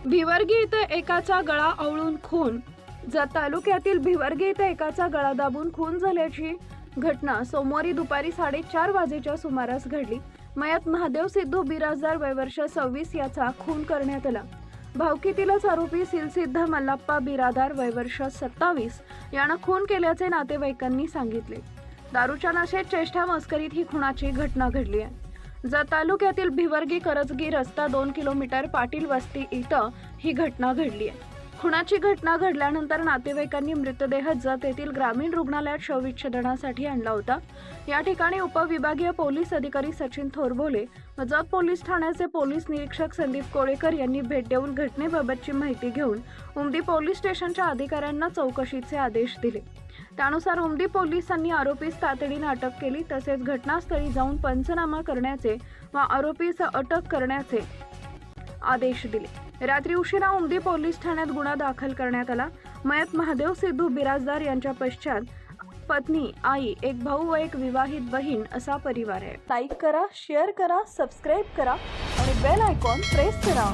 भिवर्गी येथे एकाचा गळा आवळून खून. जत तालुक्यातील भिवर्गी येथे एकाचा गळा दाबून खून झाल्याची घटना सोमवारी दुपारी 4:30 वाजेच्या सुमारास घडली. मयत महादेव सिद्धू बिराजदार वय वर्ष 26 याचा खून करण्यात आला. भावकीतीलच आरोपी सिलसिद्ध मल्लाप्पा बिरादार वय वर्ष 27 यानं खून केल्याचे नातेवाईकांनी सांगितले. दारूच्या नशेत चेष्टा मस्करीत ही खुनाची घटना घडली आहे. जत तालुक्यातील भिवर्गी करजगी रस्ता 2 किलोमीटर पाटील वस्ती इथं ही घटना घडली आहे. खुनाची घटना घडल्यानंतर नातेवाईकांनी मृतदेह जत येथील ग्रामीण रुग्णालयात शवविच्छेदनासाठी आणला होता. या ठिकाणी उपविभागीय पोलीस अधिकारी सचिन थोरबोले व जत पोलीस ठाण्याचे पोलीस निरीक्षक संदीप कोळेकर यांनी भेट देऊन घटनेबाबतची माहिती घेऊन उमदी पोलीस स्टेशनच्या अधिकाऱ्यांना चौकशीचे आदेश दिले. त्यानुसार उमदी पोलिसांनी आरोपीस तातडीने अटक केली. तसेच घटनास्थळी जाऊन पंचनामा करण्याचे व आरोपीस अटक करण्याचे आदेश दिले. रात्री उशिरा उमदी पोलीस ठाण्यात गुन्हा दाखल करण्यात आला. मयत महादेव सिद्धू बिराजदार यांच्या पश्चात पत्नी, आई, एक भाऊ व एक विवाहित बहीण असा परिवार आहे. लाईक करा, शेअर करा, सबस्क्राईब करा आणि बेल आयकॉन प्रेस करा.